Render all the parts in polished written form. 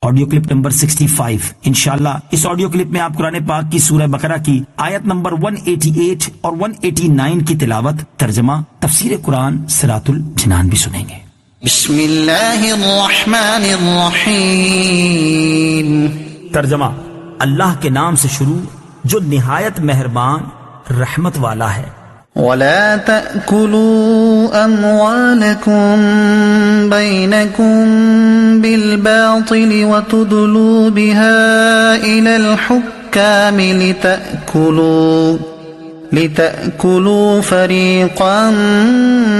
Audio clip number 65۔ انشاءاللہ اس audio clip میں آپ قرآن پاک کی سورہ بقرہ کی آیت نمبر 188 اور 189 کی تلاوت، ترجمہ، تفسیر قرآن صراط الجنان بھی سنیں گے۔ بسم اللہ الرحمن الرحیم۔ ترجمہ، اللہ کے نام سے شروع جو نہایت مہربان رحمت والا ہے۔ وَلَا تَأْكُلُوا أَمْوَالَكُمْ بَيْنَكُمْ بِالْبَاطِلِ وَتُدْلُوا بِهَا إِلَى الْحُكَّامِ لِتَأْكُلُوا فَرِيقًا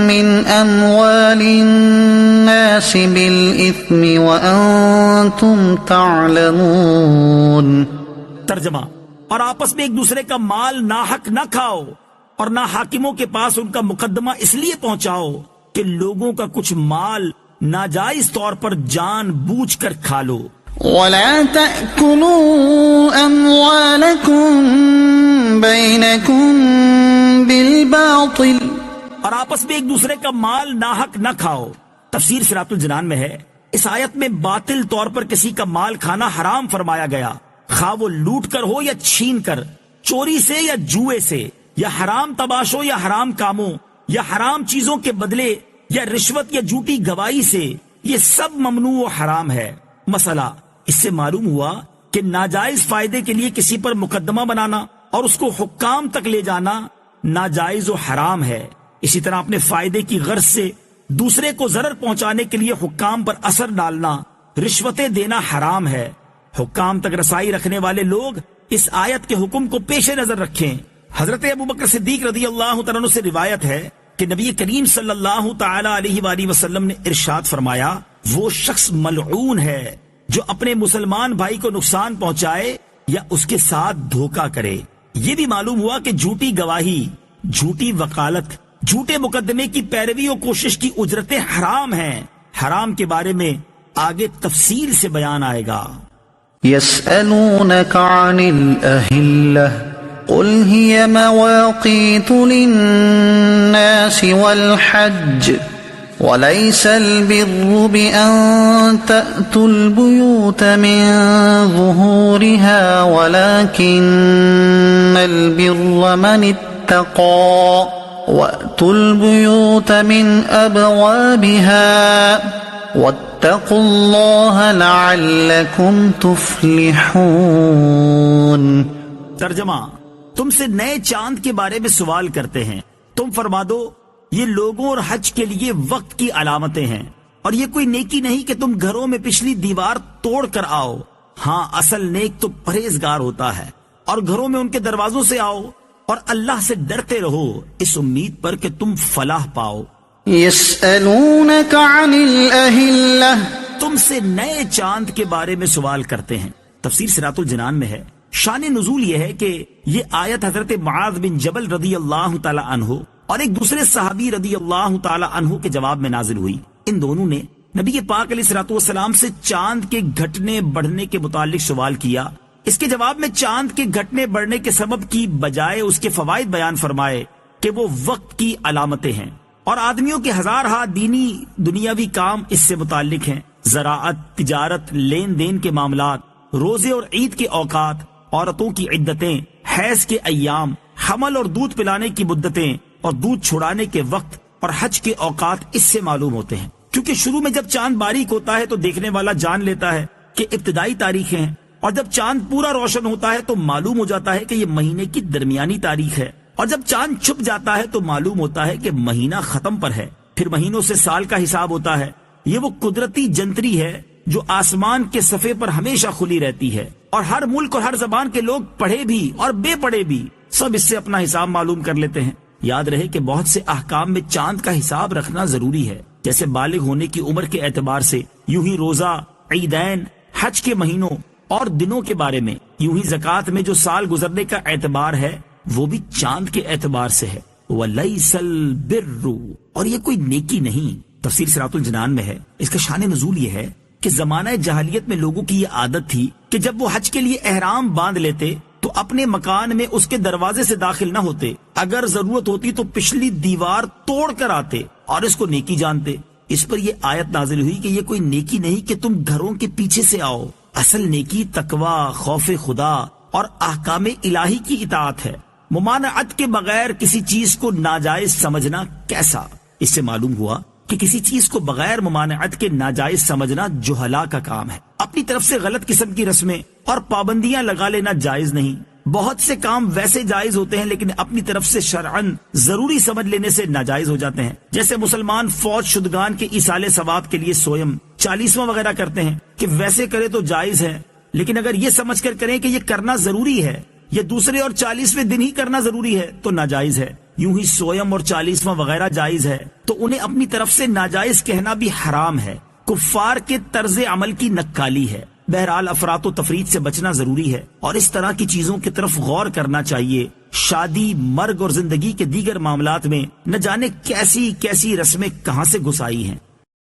مِّنْ أَمْوَالِ النَّاسِ بِالْإِثْمِ وَأَنْتُمْ تَعْلَمُونَ۔ ترجمہ، اور آپس میں ایک دوسرے کا مال ناحق نہ کھاؤ اور نہ حاکموں کے پاس ان کا مقدمہ اس لیے پہنچاؤ کہ لوگوں کا کچھ مال ناجائز طور پر جان بوجھ کر کھا لو۔ وَلَا تَأْكُلُوا أَمْوَالَكُمْ بَيْنَكُمْ بِالْبَاطِلِ، اور آپس میں ایک دوسرے کا مال ناحق نہ کھاؤ۔ تفسیر صراط الجنان میں ہے، اس آیت میں باطل طور پر کسی کا مال کھانا حرام فرمایا گیا، خواہ وہ لوٹ کر ہو یا چھین کر، چوری سے یا جوئے سے، یا حرام تباشوں یا حرام کاموں یا حرام چیزوں کے بدلے یا رشوت یا جھوٹی گواہی سے، یہ سب ممنوع و حرام ہے۔ مسئلہ اس سے معلوم ہوا کہ ناجائز فائدے کے لیے کسی پر مقدمہ بنانا اور اس کو حکام تک لے جانا ناجائز و حرام ہے۔ اسی طرح اپنے فائدے کی غرض سے دوسرے کو ضرر پہنچانے کے لیے حکام پر اثر ڈالنا، رشوتیں دینا حرام ہے۔ حکام تک رسائی رکھنے والے لوگ اس آیت کے حکم کو پیش نظر رکھیں۔ حضرت ابوبکر صدیق رضی اللہ تعالیٰ عنہ سے روایت ہے کہ نبی کریم صلی اللہ تعالی علیہ وآلہ وسلم نے ارشاد فرمایا، وہ شخص ملعون ہے جو اپنے مسلمان بھائی کو نقصان پہنچائے یا اس کے ساتھ دھوکہ کرے۔ یہ بھی معلوم ہوا کہ جھوٹی گواہی، جھوٹی وکالت، جھوٹے مقدمے کی پیروی و کوشش کی اجرتیں حرام ہیں۔ حرام کے بارے میں آگے تفصیل سے بیان آئے گا۔ يسألونك عن الأهلة قل هي مواقيت للناس والحج وليس البر بأن تأتوا البيوت من ظهورها ولكن البر من اتقى وأتوا البيوت من أبوابها واتقوا الله لعلكم تفلحون۔ ترجمہ، تم سے نئے چاند کے بارے میں سوال کرتے ہیں، تم فرما دو یہ لوگوں اور حج کے لیے وقت کی علامتیں ہیں، اور یہ کوئی نیکی نہیں کہ تم گھروں میں پچھلی دیوار توڑ کر آؤ۔ ہاں، اصل نیک تو پرہیزگار ہوتا ہے، اور گھروں میں ان کے دروازوں سے آؤ اور اللہ سے ڈرتے رہو اس امید پر کہ تم فلاح پاؤ۔ يسألونك عن الأهلة، تم سے نئے چاند کے بارے میں سوال کرتے ہیں۔ تفسیر صراط الجنان میں ہے، شان نزول یہ ہے کہ یہ آیت حضرت معاذ بن جبل رضی اللہ تعالی عنہ اور ایک دوسرے صحابی رضی اللہ تعالی عنہ کے جواب میں نازل ہوئی۔ ان دونوں نے نبی پاک علیہ الصلوۃ والسلام سے چاند کے گھٹنے بڑھنے کے متعلق سوال کیا۔ اس کے جواب میں چاند کے گھٹنے بڑھنے کے سبب کی بجائے اس کے فوائد بیان فرمائے کہ وہ وقت کی علامتیں ہیں، اور آدمیوں کے ہزارہا دینی دنیاوی کام اس سے متعلق ہیں۔ زراعت، تجارت، لین دین کے معاملات، روزے اور عید کے اوقات، عورتوں کی عدتیں، حیض کے ایام، حمل اور دودھ پلانے کی مدتیں اور دودھ چھڑانے کے وقت اور حج کے اوقات اس سے معلوم ہوتے ہیں۔ کیونکہ شروع میں جب چاند باریک ہوتا ہے تو دیکھنے والا جان لیتا ہے کہ ابتدائی تاریخیں ہیں، اور جب چاند پورا روشن ہوتا ہے تو معلوم ہو جاتا ہے کہ یہ مہینے کی درمیانی تاریخ ہے، اور جب چاند چھپ جاتا ہے تو معلوم ہوتا ہے کہ مہینہ ختم پر ہے۔ پھر مہینوں سے سال کا حساب ہوتا ہے۔ یہ وہ قدرتی جنتری ہے جو آسمان کے صفحے پر ہمیشہ کھلی رہتی ہے، اور ہر ملک اور ہر زبان کے لوگ پڑھے بھی اور بے پڑھے بھی سب اس سے اپنا حساب معلوم کر لیتے ہیں۔ یاد رہے کہ بہت سے احکام میں چاند کا حساب رکھنا ضروری ہے، جیسے بالغ ہونے کی عمر کے اعتبار سے، یوں ہی روزہ، عیدین، حج کے مہینوں اور دنوں کے بارے میں، یوں ہی زکوٰۃ میں جو سال گزرنے کا اعتبار ہے وہ بھی چاند کے اعتبار سے ہے۔ وَلَيْسَ الْبِرُّ، اور یہ کوئی نیکی نہیں۔ تفسیر صراط الجنان میں ہے، اس کا شان نزول یہ ہے کہ زمانہ جاہلیت میں لوگوں کی یہ عادت تھی کہ جب وہ حج کے لیے احرام باندھ لیتے تو اپنے مکان میں اس کے دروازے سے داخل نہ ہوتے، اگر ضرورت ہوتی تو پچھلی دیوار توڑ کر آتے اور اس کو نیکی جانتے۔ اس پر یہ آیت نازل ہوئی کہ یہ کوئی نیکی نہیں کہ تم گھروں کے پیچھے سے آؤ، اصل نیکی تقوی، خوف خدا اور احکام الہی کی اطاعت ہے۔ ممانعت کے بغیر کسی چیز کو ناجائز سمجھنا کیسا؟ اس سے معلوم ہوا کہ کسی چیز کو بغیر ممانعت کے ناجائز سمجھنا جہلا کا کام ہے۔ اپنی طرف سے غلط قسم کی رسمیں اور پابندیاں لگا لینا جائز نہیں۔ بہت سے کام ویسے جائز ہوتے ہیں لیکن اپنی طرف سے شرعاً ضروری سمجھ لینے سے ناجائز ہو جاتے ہیں، جیسے مسلمان فوت شدگان کے ایصال ثواب کے لیے سویم 40واں وغیرہ کرتے ہیں کہ ویسے کرے تو جائز ہے، لیکن اگر یہ سمجھ کر کریں کہ یہ کرنا ضروری ہے، یہ دوسرے اور 40ویں دن ہی کرنا ضروری ہے تو ناجائز ہے۔ یوں ہی سویم اور 40واں وغیرہ جائز ہے تو انہیں اپنی طرف سے ناجائز کہنا بھی حرام ہے، کفار کے طرز عمل کی نکالی ہے۔ بہرحال افراط و تفریط سے بچنا ضروری ہے اور اس طرح کی چیزوں کی طرف غور کرنا چاہیے۔ شادی، مرگ اور زندگی کے دیگر معاملات میں نہ جانے کیسی کیسی رسمیں کہاں سے گھس آئی ہیں۔